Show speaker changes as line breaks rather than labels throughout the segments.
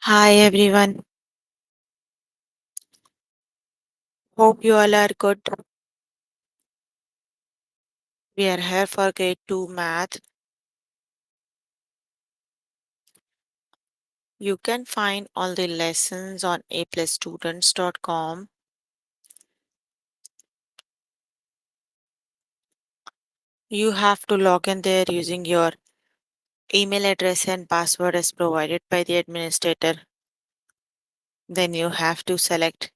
Hi everyone, hope you all are good. We are here for grade 2 math. You can find all the lessons on aplusstudents.com. You have to log in there using your email address and password as provided by the administrator. Then you have to select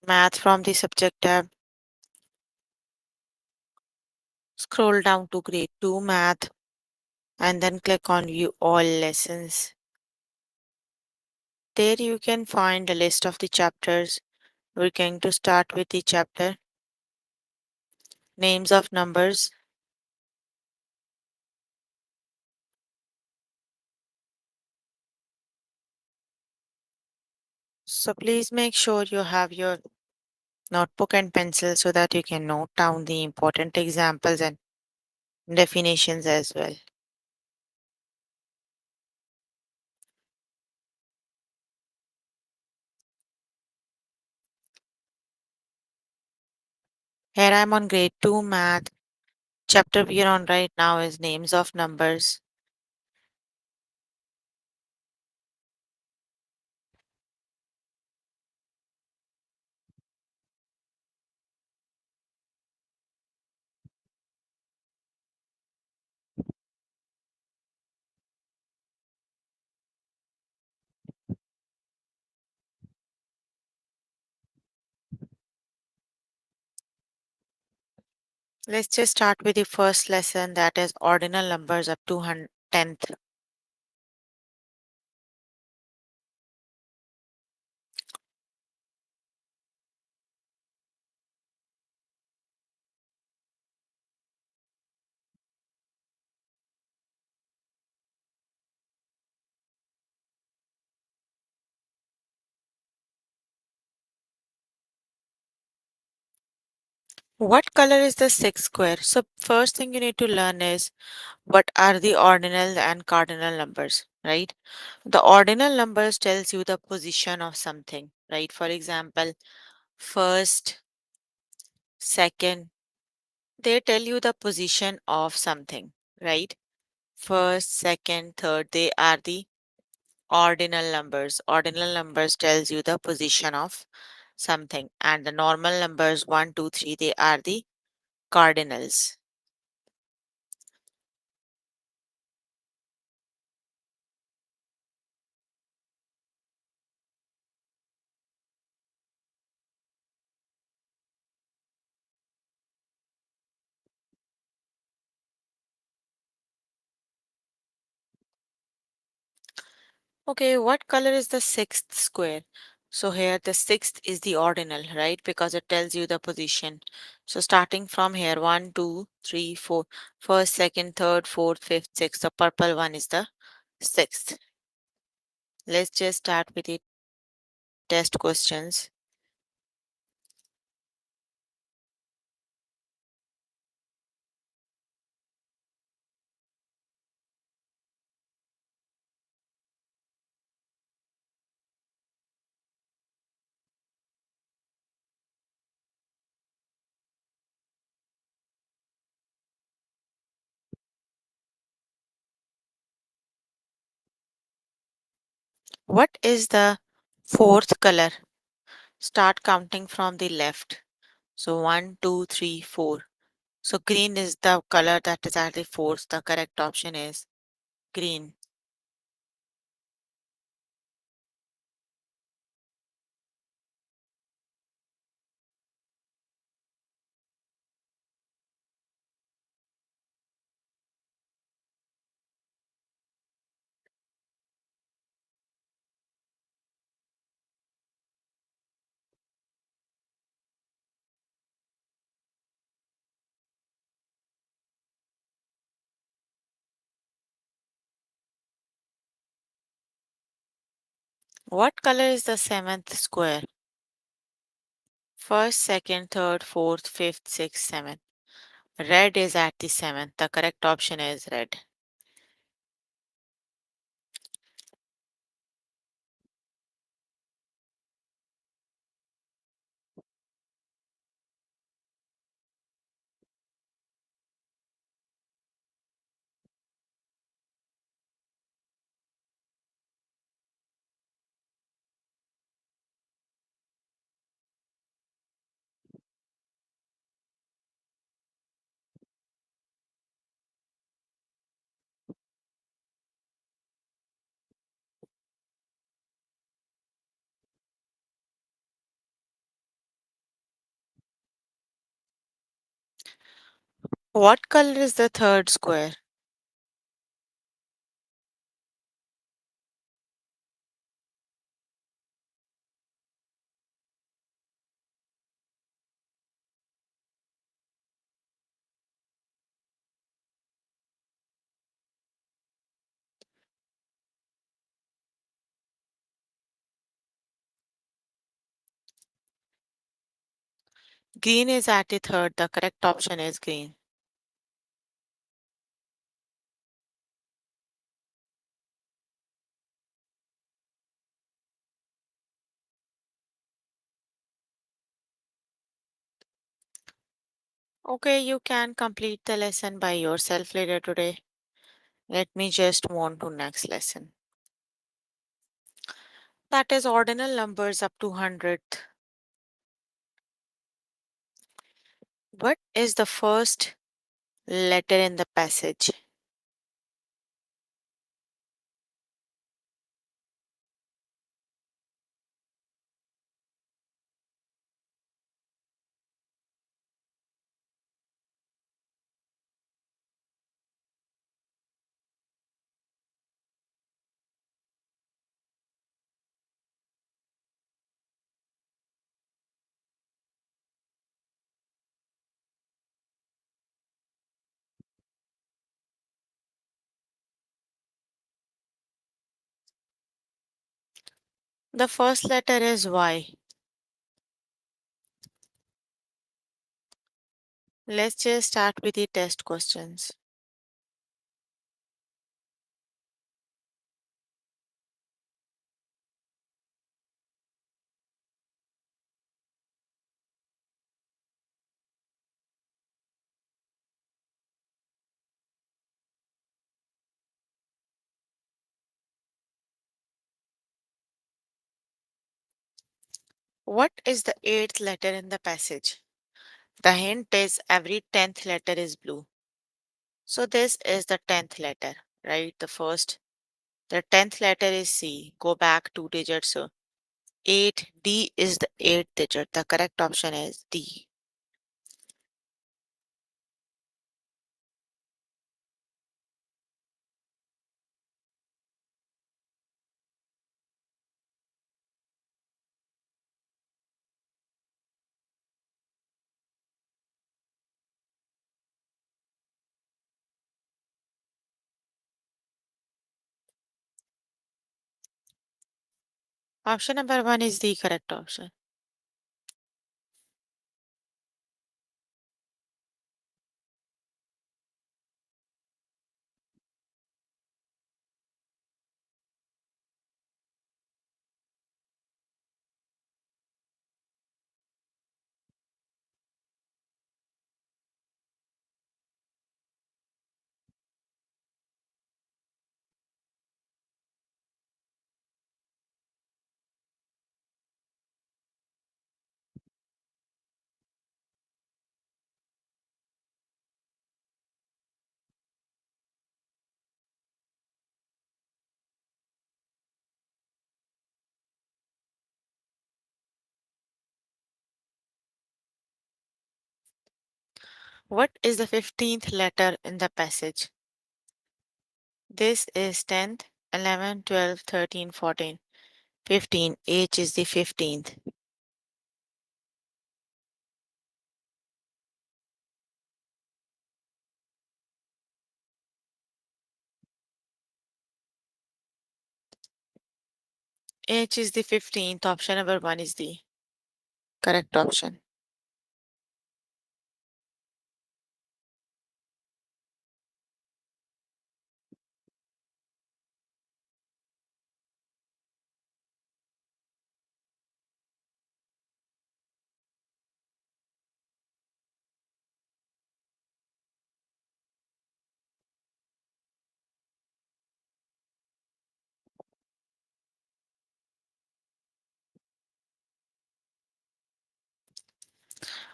math from the subject tab. Scroll down to grade 2 math and then click on view all lessons. There you can find a list of the chapters. We're going to start with the chapter names of numbers. So please make sure you have your notebook and pencil so that you can note down the important examples and definitions as well. Here I'm on grade 2 math. Chapter we are on right now is names of numbers. Let's just start with the first lesson, that is ordinal numbers up to 10th. What color is the sixth square? So first thing you need to learn is what are the ordinal and cardinal numbers, right? The ordinal numbers tells you the position of something, right? For example, first, second, they tell you the position of something, right? First, second, third, they are the ordinal numbers. Ordinal numbers tells you the position of something, and the normal numbers 1, 2, 3, they are the cardinals. Okay, what color is the sixth square? So here the sixth is the ordinal, right? Because it tells you the position. So starting from here, one, two, three, four, first, second, third, fourth, fifth, sixth. The purple one is the sixth. Let's just start with the test questions. What is the fourth color? Start counting from the left. So one, two, three, four. So green is the color that is at the fourth. The correct option is green. What color is the seventh square? First, second, third, fourth, fifth, sixth, seventh. Red is at the seventh. The correct option is red. What color is the third square? Green is at the third. The correct option is green. Okay, you can complete the lesson by yourself later today. Let me just move on to next lesson. That is ordinal numbers up to 100th. What is the first letter in the passage? The first letter is Y. Let's just start with the test questions. What is the eighth letter in the passage? The hint is every 10th letter is blue. So this is the 10th letter, right? The 10th letter is C. Go back 2 digits. So 8. D is the 8th digit. The correct option is D. Option number 1 is the correct option. What is the 15th letter in the passage? This is 10th, 11, 12, 13, 14, 15. H is the 15th. H is the 15th. Option number 1 is the correct option.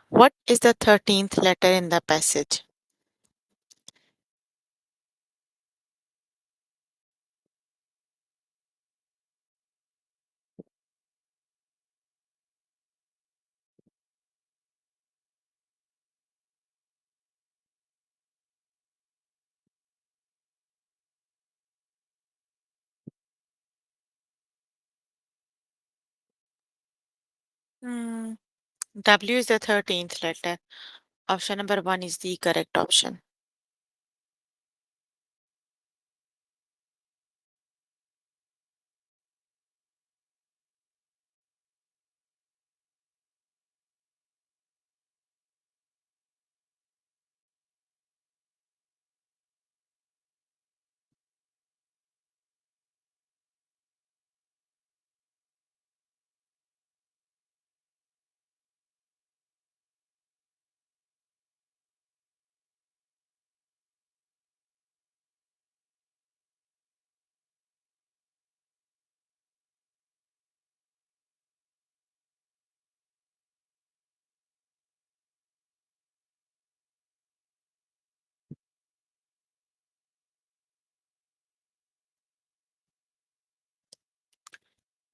What is the 13th letter in the passage? Hmm. W is the 13th letter. Option number one is the correct option.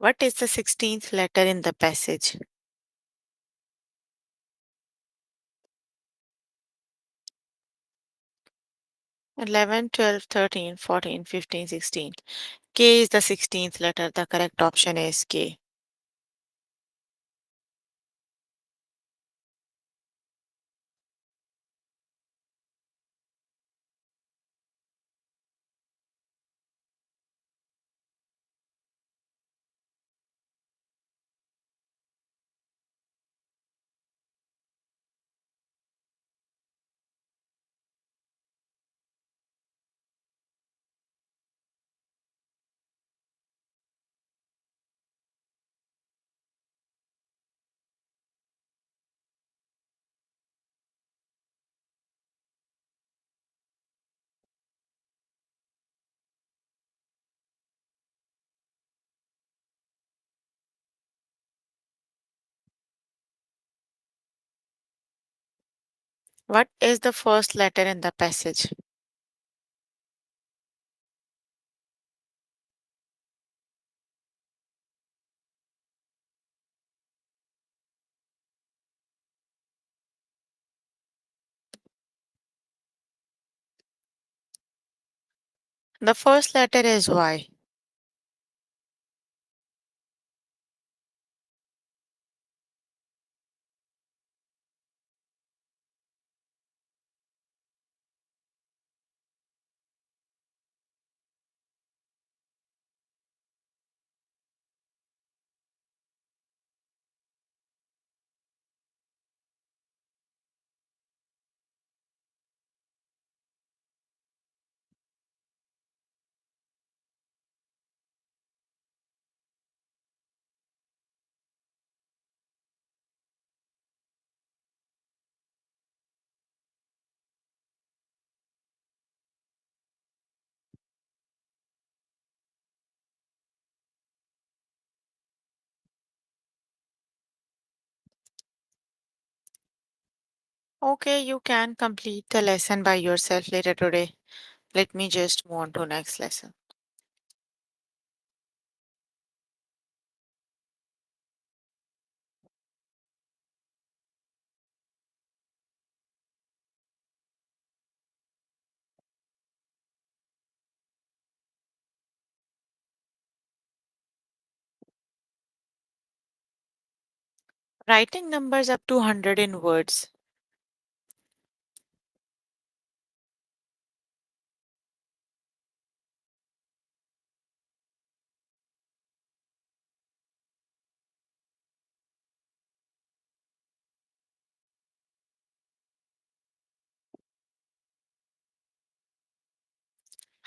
What is the 16th letter in the passage? 11, 12, 13, 14, 15, 16. K is the 16th letter. The correct option is K. What is the first letter in the passage? The first letter is Y. Okay, you can complete the lesson by yourself later today. Let me just move on to next lesson. Writing numbers up to 100 in words.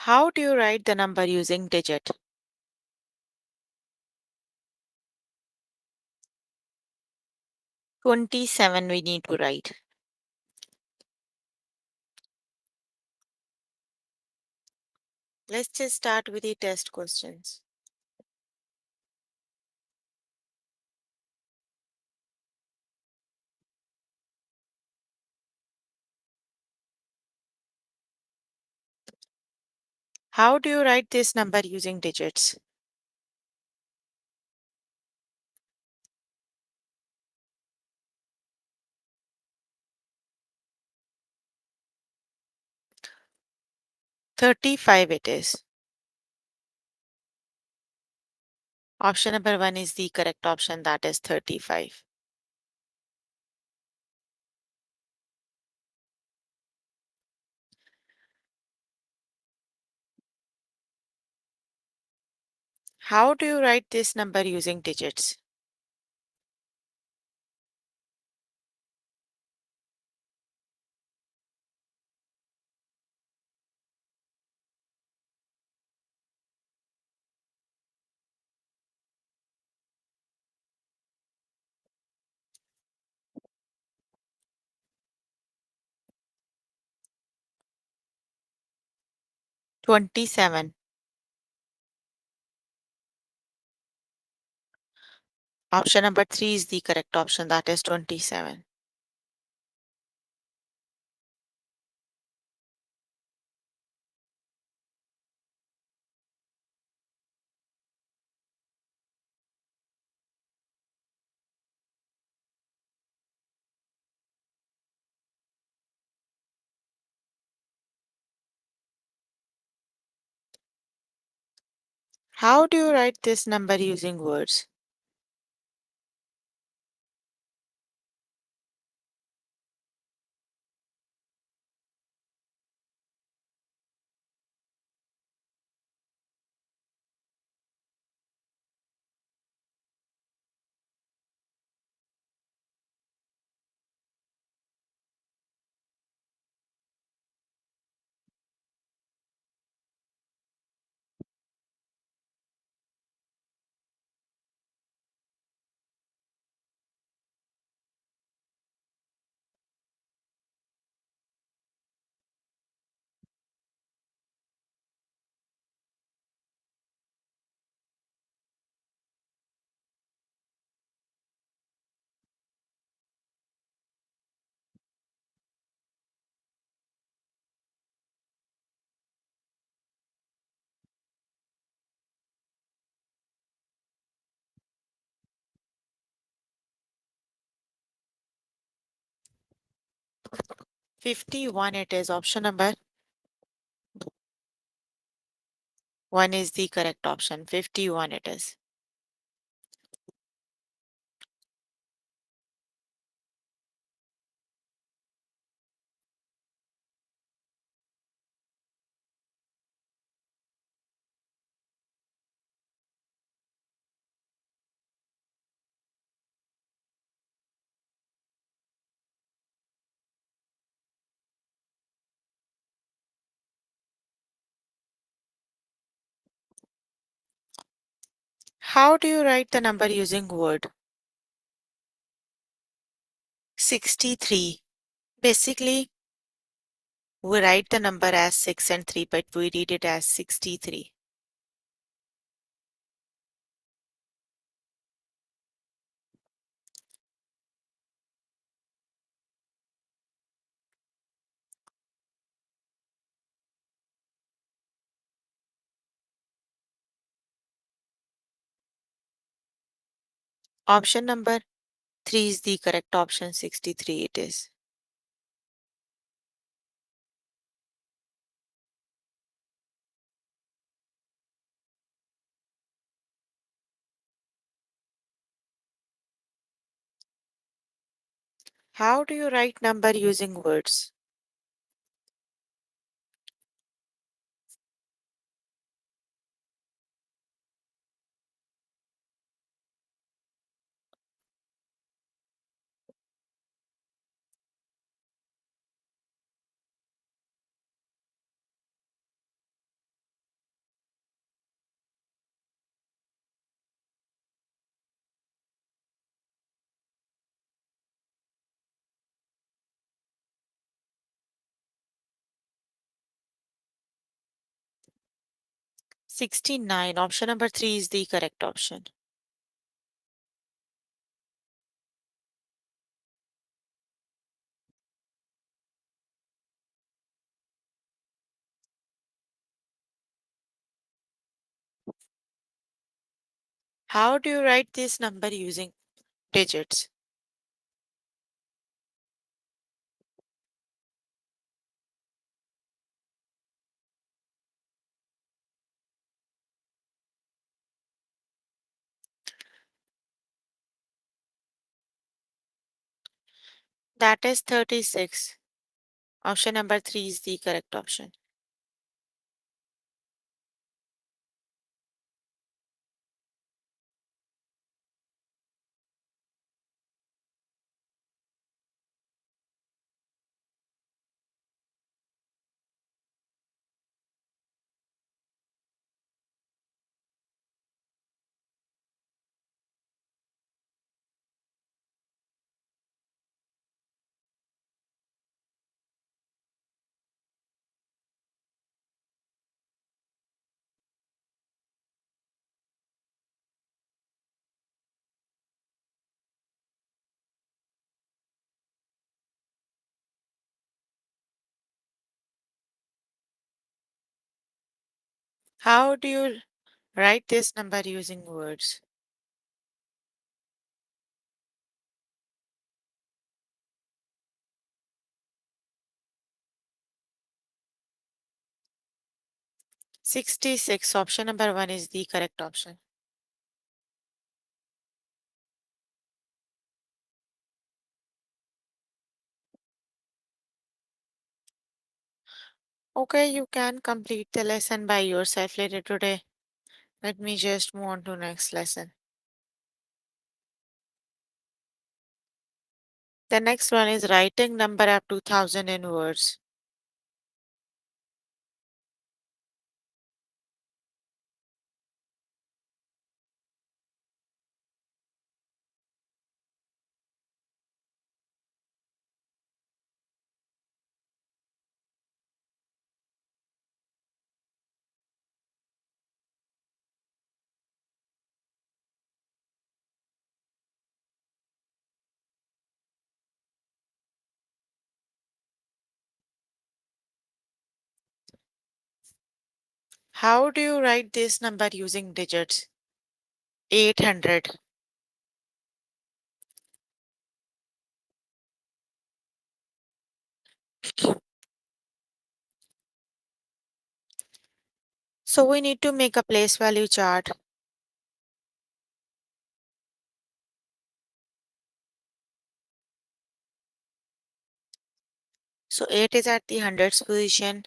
How do you write the number using digit? 27 we need to write. Let's just start with the test questions. How do you write this number using digits? 35 it is. Option number one is the correct option, that is 35. How do you write this number using digits? Twenty-seven. Option number 3 is the correct option, that is 27. How do you write this number using words? Fifty-one it is. Option number 1 is the correct option. 51 it is. How do you write the number using word? 63. Basically, we write the number as 6 and 3, but we read it as 63. Option number 3 is the correct option. 63 it is. How do you write number using words? Sixty-nine. Option number 3 is the correct option. How do you write this number using digits? That is 36. Option number 3 is the correct option. How do you write this number using words? 66. Option number 1 is the correct option. Okay, you can complete the lesson by yourself later today. Let me just move on to next lesson. The next one is writing number up to 1000 in words. How do you write this number using digits? 800. So we need to make a place value chart. So 8 is at the hundreds position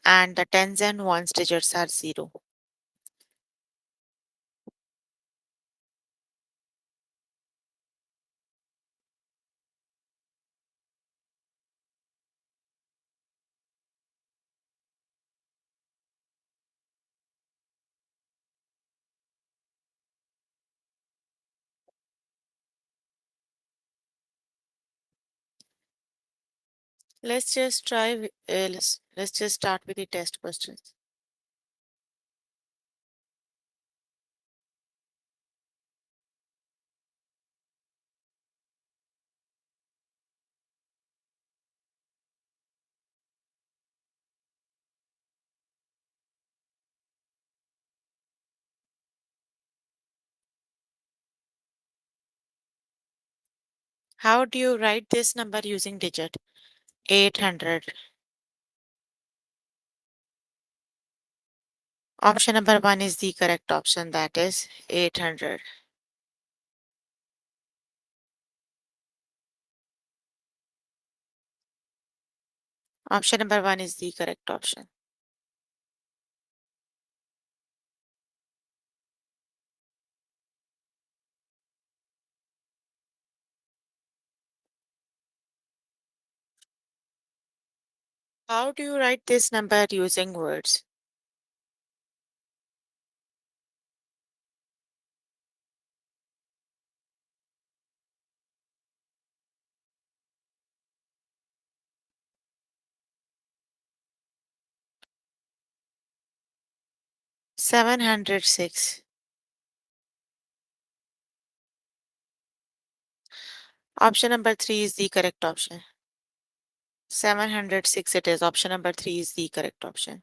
and the tens and ones digits are 0. Let's just try, let's just start with the test questions. How do you write this number using digit? 800. Option number 1 is the correct option, that is 800. Option number 1 is the correct option. How do you write this number using words? 706. Option number 3 is the correct option. 706 it is. Option number 3 is the correct option.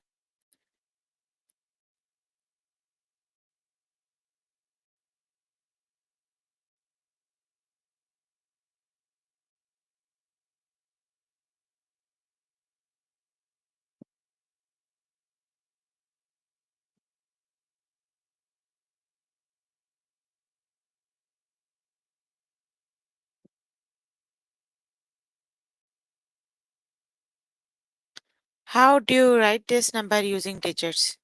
How do you write this number using digits?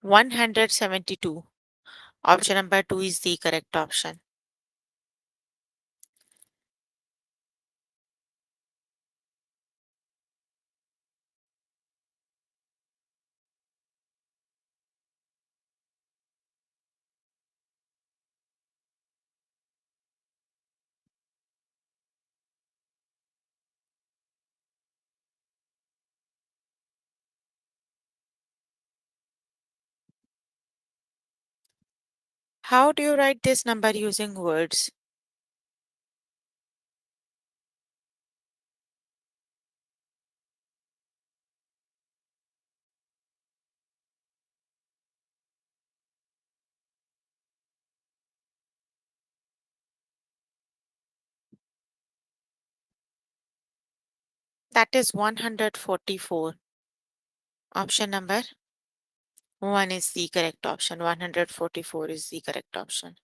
172. Option number 2 is the correct option. How do you write this number using words? That is 144. Option number 1 is the correct option. 144 is the correct option.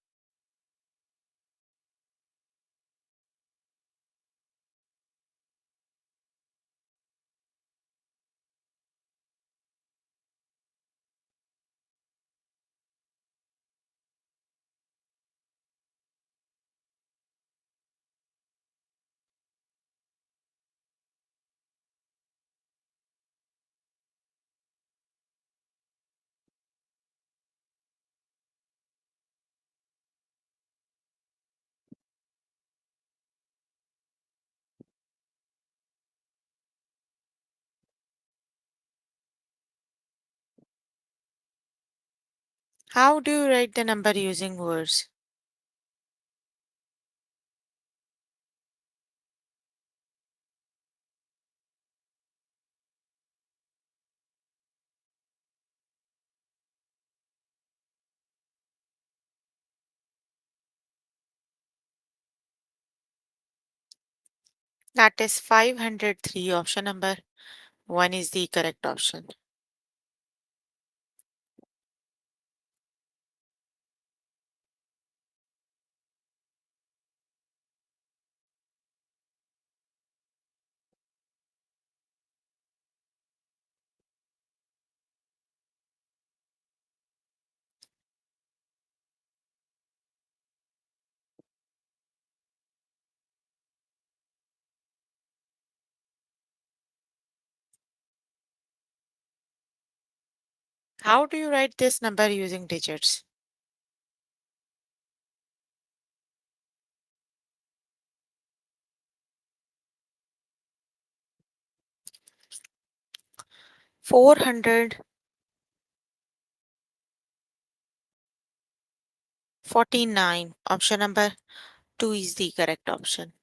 How do you write the number using words? That is 503. Option number 1 is the correct option. How do you write this number using digits? 449. Option number 2 is the correct option.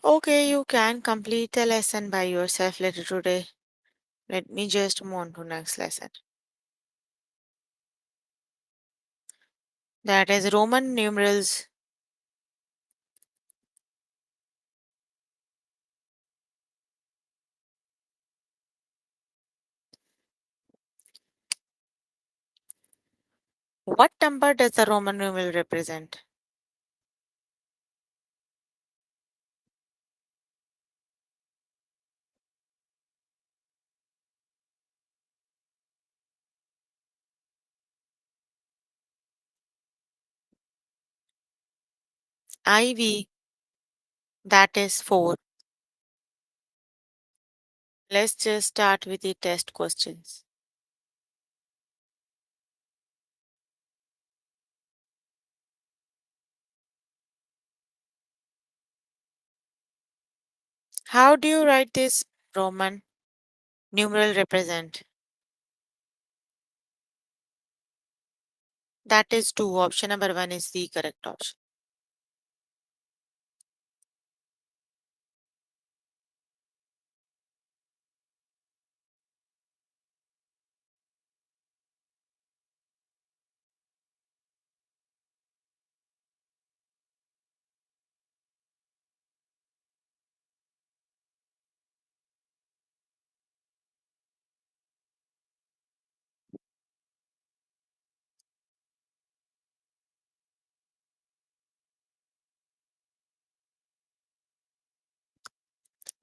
Okay, you can complete the lesson by yourself later today. Let me just move on to next lesson. That is Roman numerals. What number does the Roman numeral represent? IV, that is 4. Let's just start with the test questions. How do you write this Roman numeral represent? That is 2. Option number 1 is the correct option.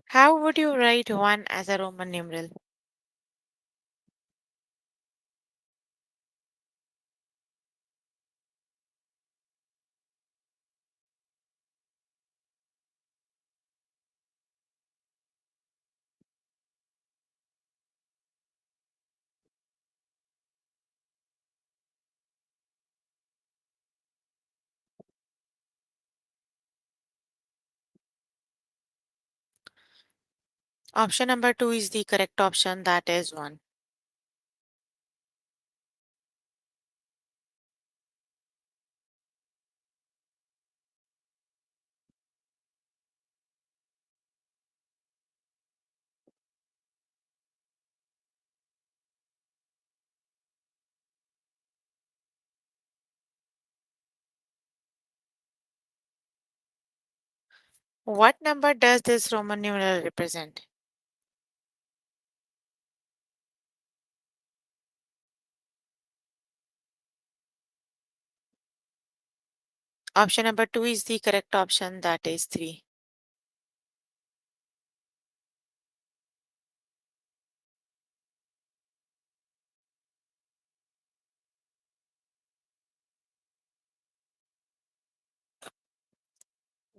How would you write 1 as a Roman numeral? Option number 2 is the correct option. That is 1. What number does this Roman numeral represent? Option number 2 is the correct option, that is 3.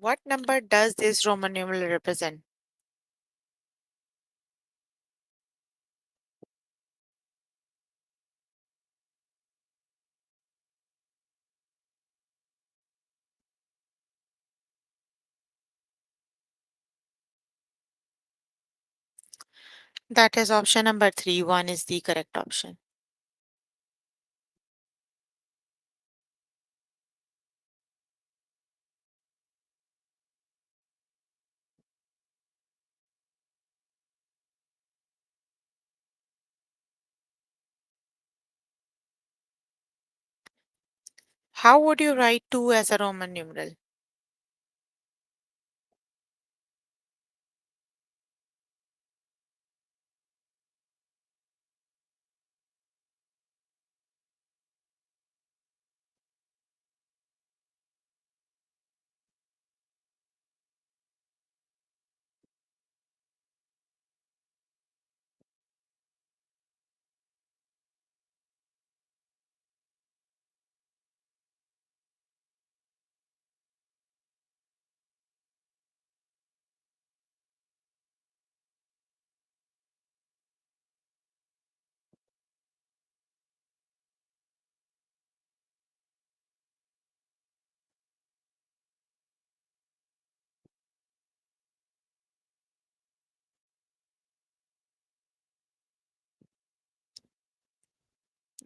What number does this Roman numeral represent? That is option number 3. 1 is the correct option. How would you write 2 as a Roman numeral?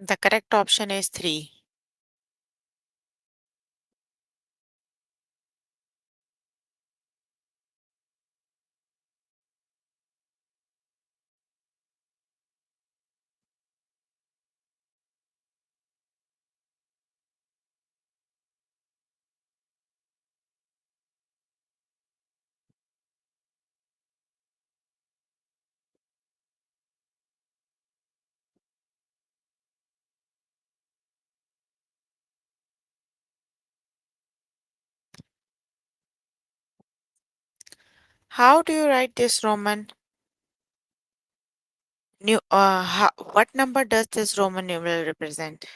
The correct option is 3. How do you write this Roman what number does this Roman numeral represent?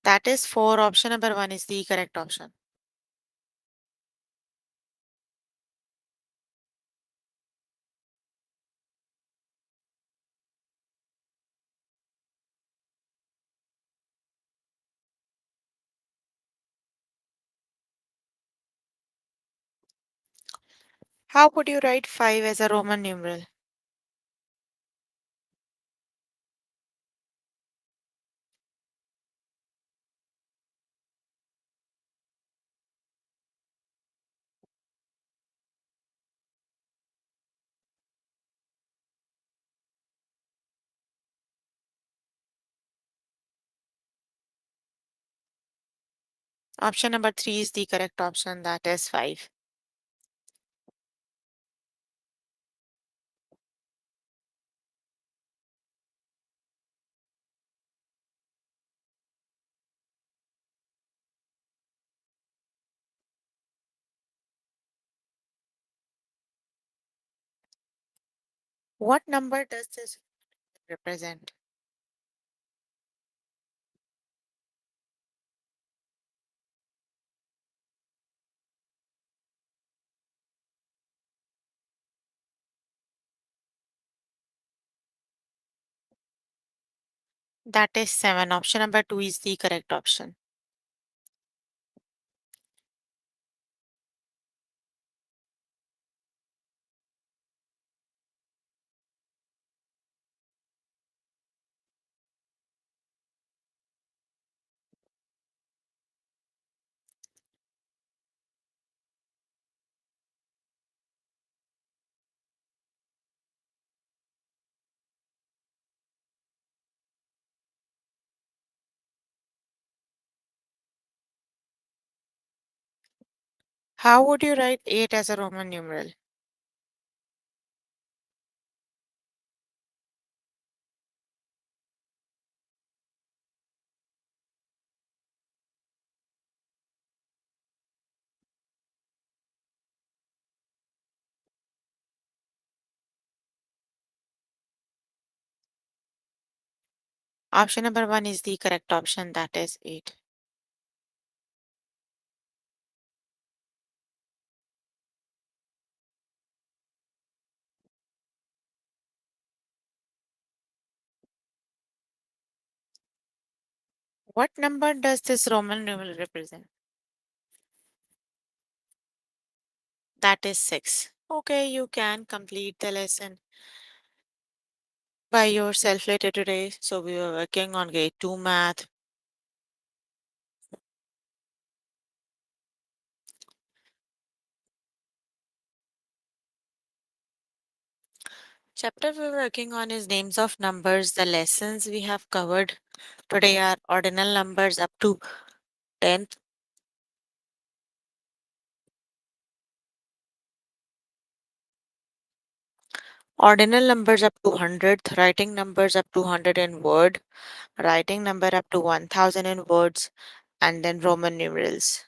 That is 4. Option number 1 is the correct option. How would you write 5 as a Roman numeral? Option number 3 is the correct option, that is 5. What number does this represent? That is 7. Option number 2 is the correct option. How would you write 8 as a Roman numeral? Option number 1 is the correct option, that is 8. What number does this Roman numeral represent? That is 6. Okay, you can complete the lesson by yourself later today. So we were working on grade 2 math. Chapter we're working on is names of numbers. The lessons we have covered today are ordinal numbers up to 10th, ordinal numbers up to 100th, writing numbers up to 100 in word, writing number up to 1000 in words, and then Roman numerals.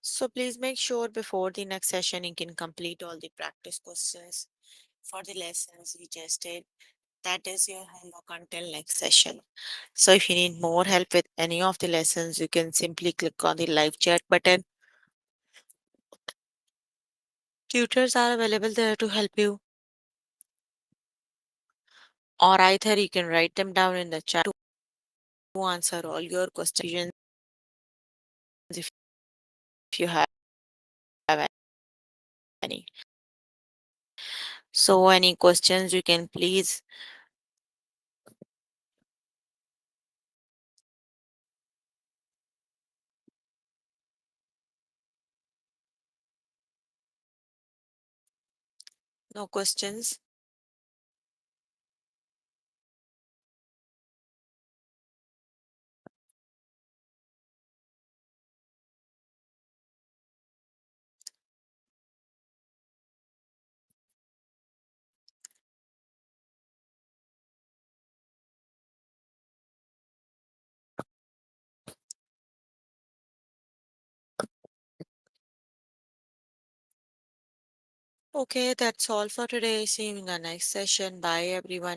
So please make sure before the next session you can complete all the practice questions for the lessons we just did. That is your homework until next session. So if you need more help with any of the lessons, you can simply click on the live chat button. Tutors are available there to help you, or either you can write them down in the chat to answer all your questions if you have any. So any questions you can please. No questions. Okay, that's all for today. See you in the next session. Bye everyone.